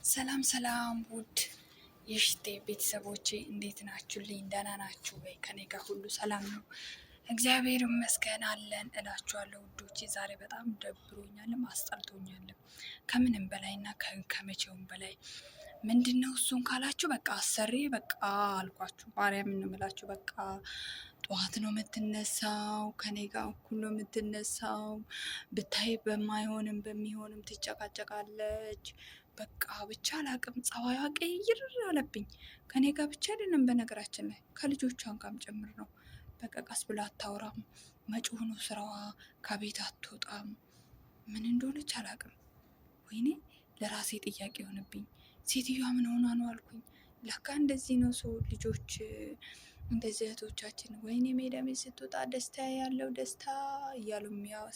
ሰላም ሰላም ውድ የሽቴ ቤተሰቦቼ እንዴት ናችሁልኝ? ደህና ናችሁ ወይ? ከኔ ጋር ሁሉ ሰላም ነው፣ እግዚአብሔር ይመስገን አለን እላችኋለሁ ውዶቼ። ዛሬ በጣም ደብሮኛልም አስጠልቶኛልም ከምንም በላይና ከመቼውም በላይ ምንድን ነው እሱን ካላችሁ በቃ አሰሪ በቃ አልኳችሁ፣ ማርያም እንምላችሁ በቃ ጠዋት ነው የምትነሳው፣ ከኔ ጋር እኩል ነው የምትነሳው። ብታይ በማይሆንም በሚሆንም ትጨቃጨቃለች። በቃ ብቻ አላቅም፣ ጸባዩዋ ቀይር አለብኝ። ከኔ ጋር ብቻ አይደለም በነገራችን ላይ ከልጆቿን ጋርም ጭምር ነው። በቃ ቀስ ብላ አታወራም፣ መጮህ ነው ስራዋ፣ ከቤት አትወጣም። ምን እንደሆነች አላቅም። ወይኔ ለራሴ ጥያቄ የሆነብኝ ሴትዮዋ ምን ሆና ነው አልኩኝ። ለካ እንደዚህ ነው ሰው ልጆች እንደዚህ እህቶቻችን ወይኔ ሜዳ ቤት ስትወጣ ደስታ ያለው ደስታ እያሉ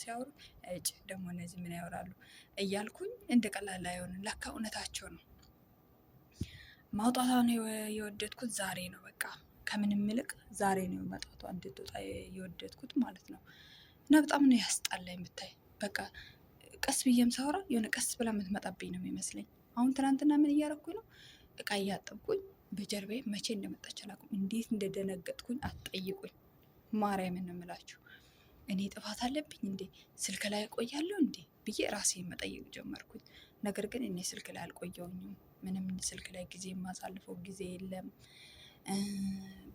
ሲያወሩ እጭ ደግሞ እነዚህ ምን ያወራሉ እያልኩኝ እንደ ቀላል አይሆንም። ለካ እውነታቸው ነው። ማውጣቷን የወደድኩት ዛሬ ነው። በቃ ከምንም ይልቅ ዛሬ ነው መውጣቷ እንድትወጣ የወደድኩት ማለት ነው። እና በጣም ነው ያስጣላ የምታይ በቃ ቀስ ብዬም ሳወራ የሆነ ቀስ ብላ የምትመጣብኝ ነው የሚመስለኝ። አሁን ትናንትና ምን እያረኩኝ ነው? እቃ እያጠብኩኝ በጀርባዬ መቼ እንደመጣች አላውቅም። እንዴት እንደደነገጥኩኝ አትጠይቁኝ። ማርያምን ነው የምላችሁ። እኔ ጥፋት አለብኝ እንዴ? ስልክ ላይ እቆያለሁ እንዴ ብዬ ራሴን መጠየቅ ጀመርኩኝ። ነገር ግን እኔ ስልክ ላይ አልቆየውኝም። ምንም ስልክ ላይ ጊዜ የማሳልፈው ጊዜ የለም።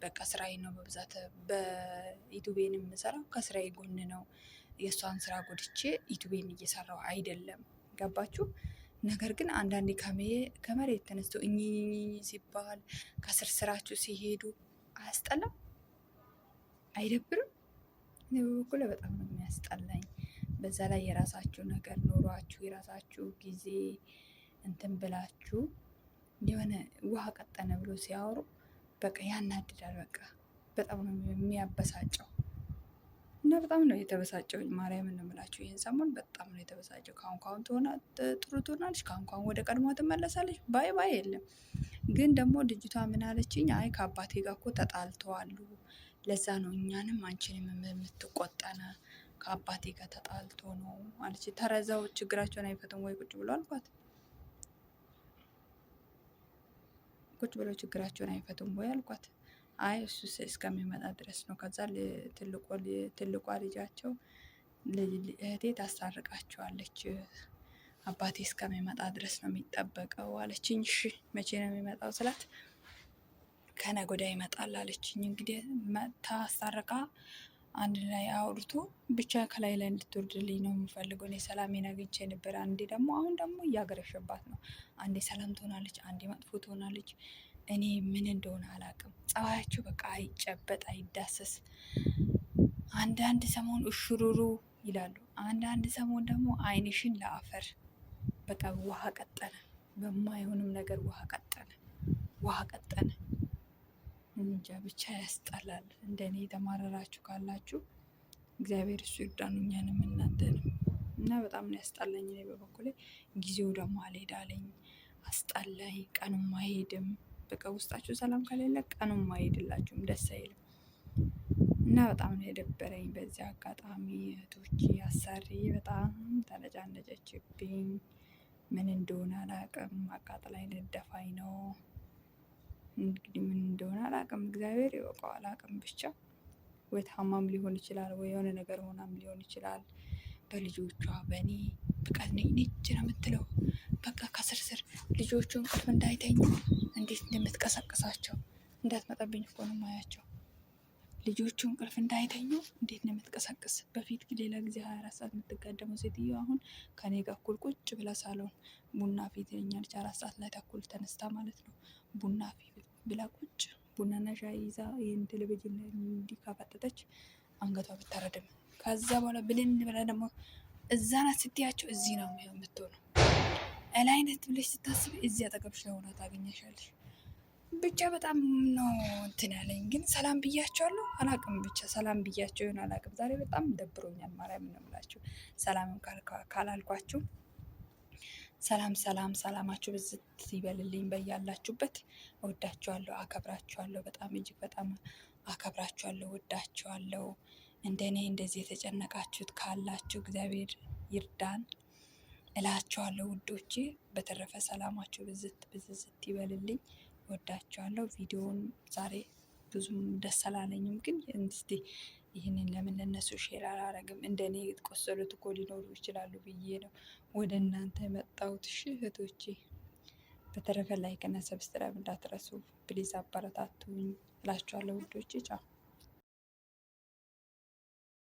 በቃ ስራዬ ነው በብዛት። በዩቱቤን የምሰራው ከስራዬ ጎን ነው። የእሷን ስራ ጎድቼ ዩቱቤን እየሰራው አይደለም። ገባችሁ? ነገር ግን አንዳንዴ ከመሬት ተነስቶ እኚህ ሲባል ከስር ስራችሁ ሲሄዱ አያስጠላም? አይደብርም? እኔ በበኩሌ በጣም ነው የሚያስጠላኝ። በዛ ላይ የራሳችሁ ነገር ኖሯችሁ የራሳችሁ ጊዜ እንትን ብላችሁ የሆነ ውሃ ቀጠነ ብሎ ሲያወሩ በቃ ያናድዳል። በቃ በጣም ነው የሚያበሳጨው። እና በጣም ነው የተበሳጨውኝ። ማርያምን ነው የምላችሁ። ይህን ሰሞን በጣም ነው የተበሳጨው። ካሁን ካሁን ጥሩ ትሆናለች፣ ካሁን ካሁን ወደ ቀድሞ ትመለሳለች። ባይ ባይ የለም። ግን ደግሞ ልጅቷ ምን አለችኝ? አይ ከአባቴ ጋር እኮ ተጣልተዋሉ፣ ለዛ ነው እኛንም አንቺንም የምትቆጠነ፣ ከአባቴ ጋር ተጣልቶ ነው አለች። ተረዛው ችግራቸውን አይፈቱም ወይ ቁጭ ብሎ አልኳት። ቁጭ ብለው ችግራቸውን አይፈቱም ወይ አልኳት። አይ እሱ እስከሚመጣ ድረስ ነው። ከዛ ትልቋ ልጃቸው እህቴ ታስታርቃቸዋለች፣ አባቴ እስከሚመጣ ድረስ ነው የሚጠበቀው አለችኝ። እሺ መቼ ነው የሚመጣው ስላት ከነገ ወዲያ ይመጣል አለችኝ። እንግዲህ መታ አስታርቃ አንድ ላይ አውርቶ ብቻ ከላይ ላይ እንድትወርድልኝ ነው የምፈልገው። እኔ ሰላሜን አግኝቼ ነበር። አንዴ ደግሞ አሁን ደግሞ እያገረሸባት ነው። አንዴ ሰላም ትሆናለች፣ አንዴ መጥፎ ትሆናለች። እኔ ምን እንደሆነ አላውቅም። ጸባያቸው በቃ አይጨበጥ አይዳሰስ። አንዳንድ ሰሞን እሽሩሩ ይላሉ፣ አንዳንድ ሰሞን ደግሞ አይንሽን ለአፈር በቃ ውሃ ቀጠነ። በማይሆንም ነገር ውሃ ቀጠነ። እንጃ ብቻ ያስጠላል። እንደኔ የተማረራችሁ ካላችሁ እግዚአብሔር እሱ ይርዳን እኛንም እናንተንም። እና በጣም ነው ያስጠላኝ። እኔ በበኩሌ ጊዜው ደግሞ አልሄዳለኝ፣ አስጠላኝ። ቀኑም አይሄድም። በቃ ውስጣችሁ ሰላም ከሌለ ቀኑም አይሄድላችሁም፣ ደስ አይልም። እና በጣም ነው የደበረኝ። በዚህ አጋጣሚ እህቶቼ አሰሪ በጣም ተነጫነጨችብኝ። ምን እንደሆነ አላውቅም። አቃጥላኝ ልደፋኝ ነው። እንግዲህ ምን እንደሆነ አላውቅም። እግዚአብሔር ይወቀው። አላውቅም ብቻ ወይ ታማም ሊሆን ይችላል፣ ወይ የሆነ ነገር ሆናም ሊሆን ይችላል። በልጆቿ በእኔ በቃ ነጭ ነው የምትለው። በቃ ከስርስር ልጆቹ እንቅልፍ እንዳይተኙ እንዴት እንደምትቀሰቅሳቸው እንዳትመጣብኝ እኮ ነው ማያቸው። ልጆቹ እንቅልፍ እንዳይተኙ እንዴት ነው የምትቀሰቅስ። በፊት ሌላ ጊዜ 24 ሰዓት የምትጋደመው ሴትዮ አሁን ከኔ ጋር እኩል ቁጭ ብላ ሳሎን ቡና ፊት ይለኛለች። 4 ሰዓት ላይ ተኩል ተነስታ ማለት ነው ቡና ፊት ብላ ቁጭ ቡናና ሻይ ይዛ ይህን ቴሌቪዥን ላይ እንዲካፈጠጠች አንገቷ ብታረድም ከዛ በኋላ ብልን ብላ ደግሞ እዛ ናት ስትያቸው እዚህ ነው የምትሆነው። እላይነት ብለሽ ስታስብ እዚህ አጠገብሽ ለሆነ ታገኘሻለሽ። ብቻ በጣም ነው እንትን ያለኝ። ግን ሰላም ብያቸዋለሁ አላቅም። ብቻ ሰላም ብያቸው ይሆን አላቅም። ዛሬ በጣም ደብሮኛል። ማርያም ነው የምላችሁ። ሰላምም ካላልኳችሁ ሰላማችሁ ብዝት ይበልልኝ በያላችሁበት። እወዳችኋለሁ፣ አከብራችኋለሁ። በጣም እጅግ በጣም አከብራችኋለሁ፣ እወዳችኋለሁ። እንደኔ እንደዚህ የተጨነቃችሁት ካላችሁ እግዚአብሔር ይርዳን። እላቸዋለሁ ውዶቼ። በተረፈ ሰላማችሁ ብዝት ብዝዝት ይበልልኝ። ወዳቸዋለሁ። ቪዲዮውን ዛሬ ብዙም ደስ አላለኝም፣ ግን እስቲ ይህንን ለምን ለነሱ ሼር አላረግም? እንደኔ የተቆሰሉት እኮ ሊኖሩ ይችላሉ ብዬ ነው ወደ እናንተ የመጣሁት። እሺ እህቶቼ፣ በተረፈ ላይክ እና ሰብስክራይብ እንዳትረሱ ፕሊዝ፣ አበረታቱኝ እላችኋለሁ ውዶቼ። ቻው